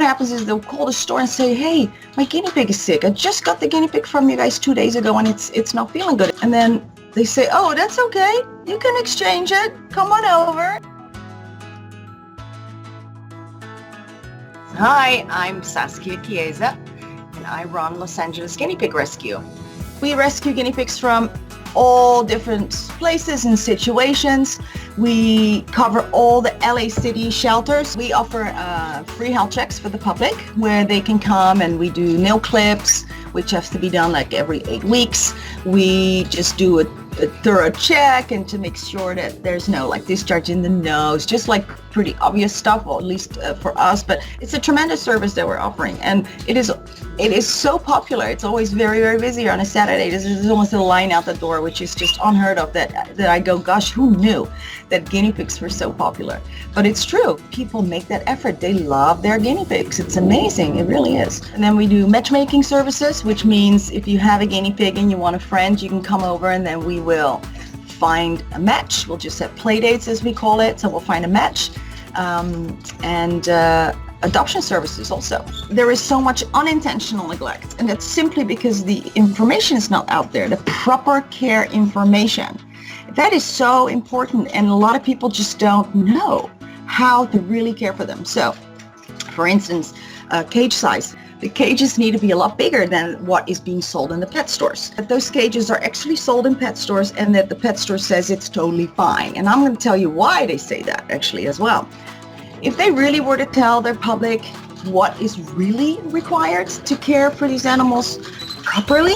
happens is they'll call the store and say, hey, my guinea pig is sick. I just got the guinea pig from you guys 2 days ago and it's not feeling good. And then they say, oh, that's okay. You can exchange it. Come on over. Hi, I'm Saskia, and I run Los Angeles Guinea Pig Rescue. We rescue guinea pigs from all different places and situations. We cover all the LA City shelters. We offer free health checks for the public where they can come, and we do nail clips, which has to be done like every 8 weeks. We just do a thorough check and to make sure that there's no like discharge in the nose, just like pretty obvious stuff, or at least for us. But it's a tremendous service that we're offering, and it is so popular. It's always very, very busy on a Saturday. There's almost a line out the door, which is just unheard of, that I go, gosh, who knew that guinea pigs were so popular? But it's true. People make that effort. They love their guinea pigs. It's amazing. It really is. And then we do matchmaking services, which means if you have a guinea pig and you want a friend, you can come over and then we will find a match. We'll just have play dates, as we call it. So we'll find a match. Adoption services also. There is so much unintentional neglect, and that's simply because the information is not out there, the proper care information. That is so important, and a lot of people just don't know how to really care for them. So, for instance, cage size. The cages need to be a lot bigger than what is being sold in the pet stores. That those cages are actually sold in pet stores, and that the pet store says it's totally fine. And I'm going to tell you why they say that actually as well. If they really were to tell their public what is really required to care for these animals properly,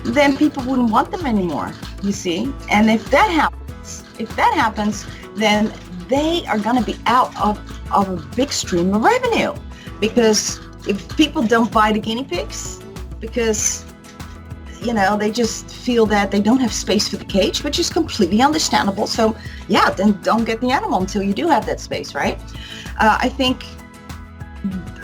then people wouldn't want them anymore, you see. And if that happens, then they are going to be out of a big stream of revenue. Because if people don't buy the guinea pigs because, they just feel that they don't have space for the cage, which is completely understandable. So yeah, then don't get the animal until you do have that space, right? I think,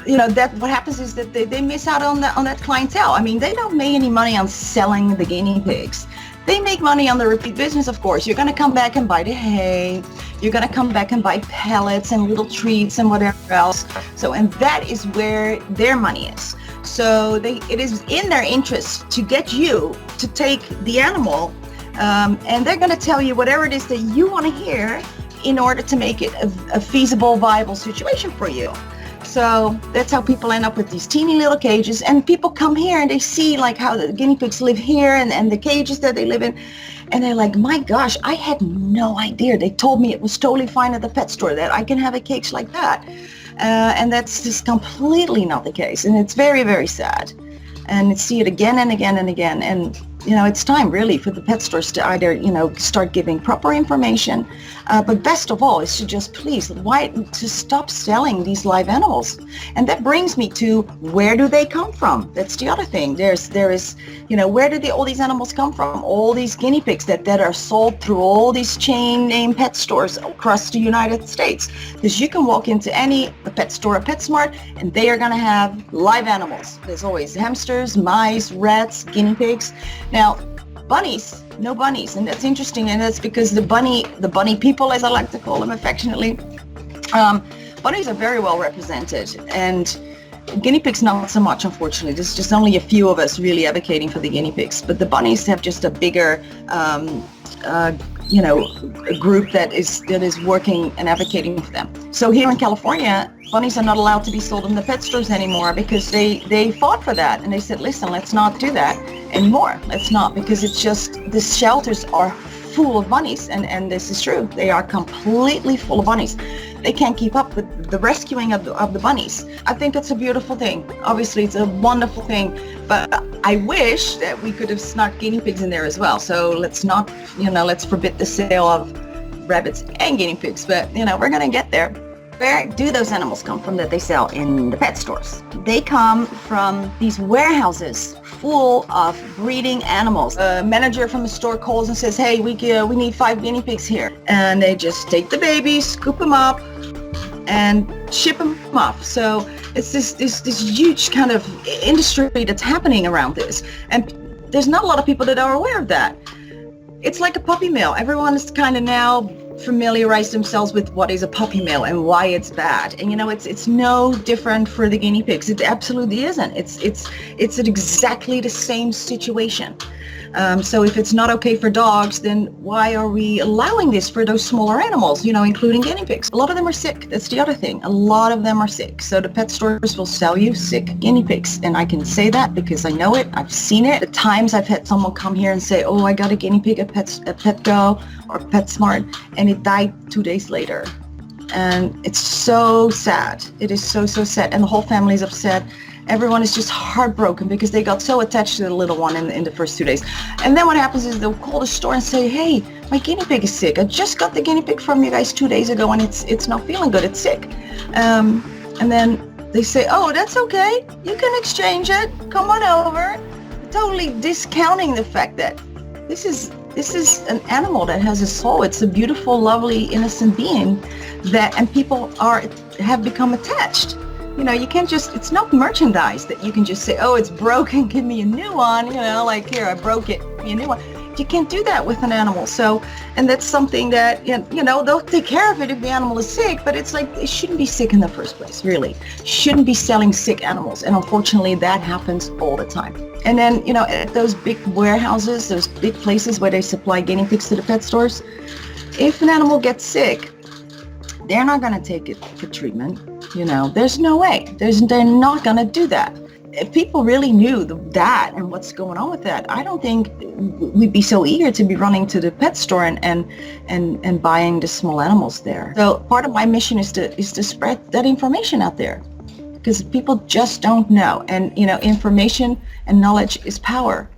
that what happens is that they miss out on that clientele. I mean, they don't make any money on selling the guinea pigs. They make money on the repeat business, of course. You're going to come back and buy the hay. You're going to come back and buy pellets and little treats and whatever else. So, and that is where their money is. So it is in their interest to get you to take the animal, and they're going to tell you whatever it is that you want to hear in order to make it a feasible, viable situation for you. So that's how people end up with these teeny little cages, and people come here and they see like how the guinea pigs live here and the cages that they live in, and they're like, my gosh, I had no idea. They told me it was totally fine at the pet store that I can have a cage like that. And that's just completely not the case. And it's very, very sad. And see it again and again and again. And, it's time really for the pet stores to either, start giving proper information. But best of all is to just to stop selling these live animals. And that brings me to, where do they come from? That's the other thing. There is, where do all these animals come from? All these guinea pigs that are sold through all these chain name pet stores across the United States. Because you can walk into a pet store, a PetSmart, and they are going to have live animals. There's always hamsters, mice, rats, guinea pigs. Now, bunnies, no bunnies, and that's interesting, and that's because the bunny people, as I like to call them affectionately, bunnies are very well represented, and guinea pigs not so much, unfortunately. There's just only a few of us really advocating for the guinea pigs, but the bunnies have just a bigger a group that is working and advocating for them. So here in California, bunnies are not allowed to be sold in the pet stores anymore because they fought for that, and they said, listen, let's not do that anymore. Let's not, because it's just, the shelters are full of bunnies, and this is true. They are completely full of bunnies. They can't keep up with the rescuing of the bunnies. I think it's a beautiful thing. Obviously, it's a wonderful thing, but I wish that we could have snuck guinea pigs in there as well. So let's not, let's forbid the sale of rabbits and guinea pigs, but, we're going to get there. Where do those animals come from that they sell in the pet stores? They come from these warehouses full of breeding animals. A manager from the store calls and says, hey, we need 5 guinea pigs here. And they just take the babies, scoop them up, and ship them off. So it's this huge kind of industry that's happening around this. And there's not a lot of people that are aware of that. It's like a puppy mill. Everyone is kind of now familiarize themselves with what is a puppy mill and why it's bad. And it's no different for the guinea pigs. It absolutely isn't. It's exactly the same situation. So if it's not okay for dogs, then why are we allowing this for those smaller animals, including guinea pigs? A lot of them are sick. That's the other thing. A lot of them are sick. So the pet stores will sell you sick guinea pigs. And I can say that because I know it. I've seen it. The times I've had someone come here and say, oh, I got a guinea pig at Petco or PetSmart, and it died 2 days later. And it's so sad. It is so, so sad. And the whole family is upset. Everyone is just heartbroken because they got so attached to the little one in the first 2 days. And then what happens is they'll call the store and say, hey, my guinea pig is sick. I just got the guinea pig from you guys 2 days ago and it's not feeling good. It's sick. And then they say, oh, that's okay. You can exchange it. Come on over. Totally discounting the fact that this is an animal that has a soul. It's a beautiful, lovely, innocent being and people have become attached. You can't just, it's not merchandise that you can just say, oh, it's broken, give me a new one, like here, I broke it, give me a new one. You can't do that with an animal. So, and that's something that, they'll take care of it if the animal is sick, but it's like, it shouldn't be sick in the first place, really. Shouldn't be selling sick animals. And unfortunately, that happens all the time. And then, at those big warehouses, those big places where they supply guinea pigs to the pet stores, if an animal gets sick, they're not going to take it for treatment. There's no way. They're not going to do that. If people really knew that and what's going on with that, I don't think we'd be so eager to be running to the pet store and buying the small animals there. So part of my mission is to spread that information out there because people just don't know. And, information and knowledge is power.